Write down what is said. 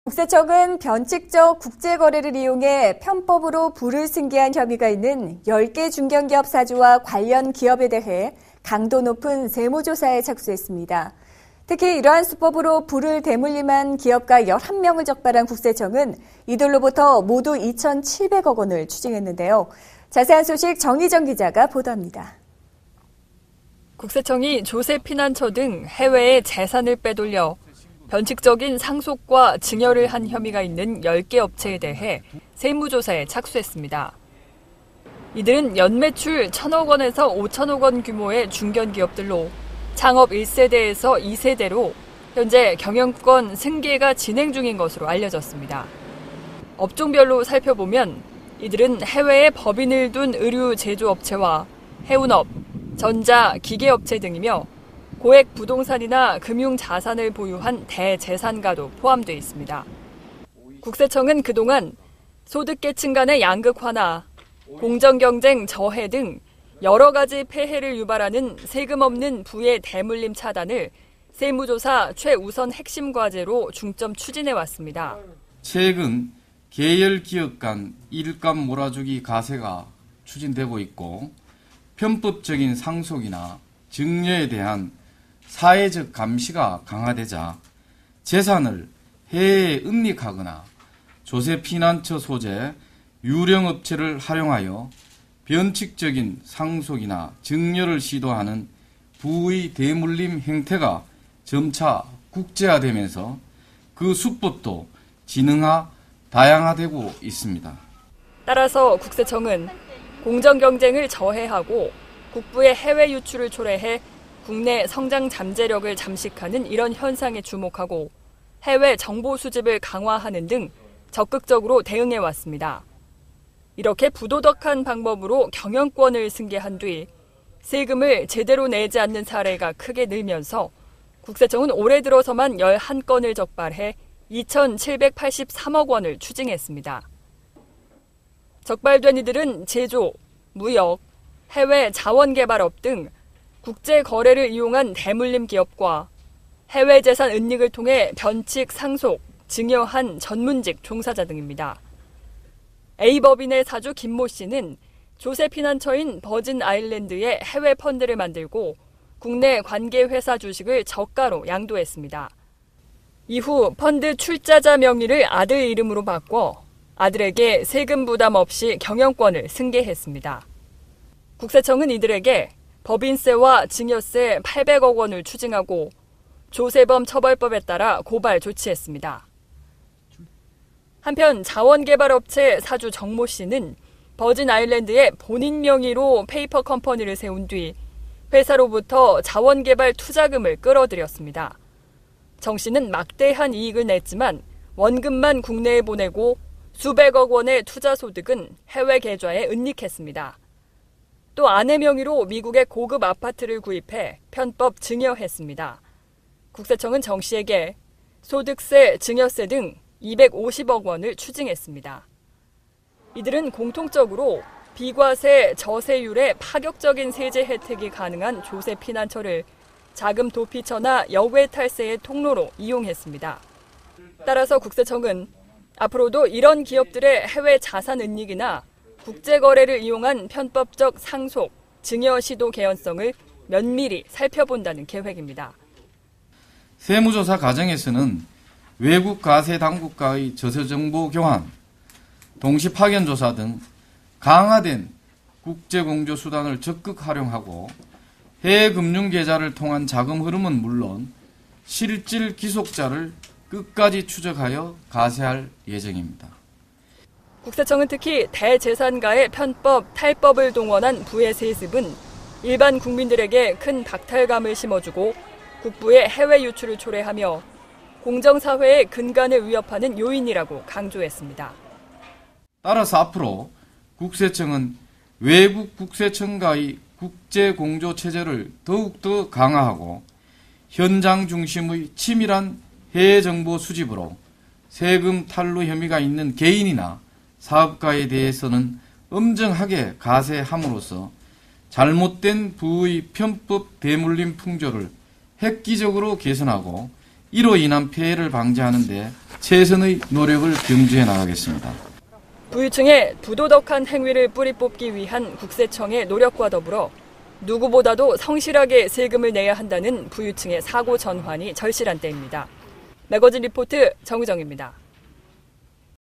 국세청은 변칙적 국제거래를 이용해 편법으로 부를 승계한 혐의가 있는 10개 중견기업 사주와 관련 기업에 대해 강도 높은 세무조사에 착수했습니다. 특히 이러한 수법으로 부를 대물림한 기업가 11명을 적발한 국세청은 이들로부터 모두 2,700억 원을 추징했는데요. 자세한 소식 정희정 기자가 보도합니다. 국세청이 조세피난처 등 해외에 재산을 빼돌려 변칙적인 상속과 증여를 한 혐의가 있는 10개 업체에 대해 세무조사에 착수했습니다. 이들은 연매출 1,000억 원에서 5천억 원 규모의 중견기업들로 창업 1세대에서 2세대로 현재 경영권 승계가 진행 중인 것으로 알려졌습니다. 업종별로 살펴보면 이들은 해외에 법인을 둔 의류 제조업체와 해운업, 전자, 기계업체 등이며 고액 부동산이나 금융자산을 보유한 대재산가도 포함되어 있습니다. 국세청은 그동안 소득계층 간의 양극 완화, 공정경쟁 저해 등 여러 가지 폐해를 유발하는 세금 없는 부의 대물림 차단을 세무조사 최우선 핵심 과제로 중점 추진해왔습니다. 최근 계열기업 간 일감 몰아주기 가세가 추진되고 있고 편법적인 상속이나 증여에 대한 사회적 감시가 강화되자 재산을 해외에 은닉하거나 조세피난처 소재 유령업체를 활용하여 변칙적인 상속이나 증여를 시도하는 부의 대물림 행태가 점차 국제화되면서 그 수법도 진흥화, 다양화되고 있습니다. 따라서 국세청은 공정경쟁을 저해하고 국부의 해외 유출을 초래해 국내 성장 잠재력을 잠식하는 이런 현상에 주목하고 해외 정보 수집을 강화하는 등 적극적으로 대응해왔습니다. 이렇게 부도덕한 방법으로 경영권을 승계한 뒤 세금을 제대로 내지 않는 사례가 크게 늘면서 국세청은 올해 들어서만 11건을 적발해 2,783억 원을 추징했습니다. 적발된 이들은 제조, 무역, 해외 자원개발업 등 국제 거래를 이용한 대물림 기업과 해외 재산 은닉을 통해 변칙 상속, 증여한 전문직 종사자 등입니다. A법인의 사주 김모 씨는 조세피난처인 버진 아일랜드에 해외 펀드를 만들고 국내 관계회사 주식을 저가로 양도했습니다. 이후 펀드 출자자 명의를 아들 이름으로 바꿔 아들에게 세금 부담 없이 경영권을 승계했습니다. 국세청은 이들에게 법인세와 증여세 800억 원을 추징하고 조세범 처벌법에 따라 고발 조치했습니다. 한편 자원개발업체 사주 정모 씨는 버진 아일랜드에 본인 명의로 페이퍼 컴퍼니를 세운 뒤 회사로부터 자원개발 투자금을 끌어들였습니다. 정 씨는 막대한 이익을 냈지만 원금만 국내에 보내고 수백억 원의 투자 소득은 해외 계좌에 은닉했습니다. 또 아내 명의로 미국의 고급 아파트를 구입해 편법 증여했습니다. 국세청은 정 씨에게 소득세, 증여세 등 250억 원을 추징했습니다. 이들은 공통적으로 비과세, 저세율의 파격적인 세제 혜택이 가능한 조세피난처를 자금 도피처나 역외 탈세의 통로로 이용했습니다. 따라서 국세청은 앞으로도 이런 기업들의 해외 자산 은닉이나 국제거래를 이용한 편법적 상속, 증여 시도 개연성을 면밀히 살펴본다는 계획입니다. 세무조사 과정에서는 외국 가세 당국과의 저세정보 교환, 동시 파견 조사 등 강화된 국제공조 수단을 적극 활용하고 해외 금융계좌를 통한 자금 흐름은 물론 실질 기속자를 끝까지 추적하여 가세할 예정입니다. 국세청은 특히 대재산가의 편법, 탈법을 동원한 부의 세습은 일반 국민들에게 큰 박탈감을 심어주고 국부의 해외 유출을 초래하며 공정사회의 근간을 위협하는 요인이라고 강조했습니다. 따라서 앞으로 국세청은 외국 국세청과의 국제공조 체제를 더욱더 강화하고 현장 중심의 치밀한 해외 정보 수집으로 세금 탈루 혐의가 있는 개인이나 사업가에 대해서는 엄정하게 가세함으로써 잘못된 부의 편법 대물림 풍조를 획기적으로 개선하고 이로 인한 피해를 방지하는 데 최선의 노력을 경주해 나가겠습니다. 부유층의 부도덕한 행위를 뿌리 뽑기 위한 국세청의 노력과 더불어 누구보다도 성실하게 세금을 내야 한다는 부유층의 사고 전환이 절실한 때입니다. 매거진 리포트 정의정입니다.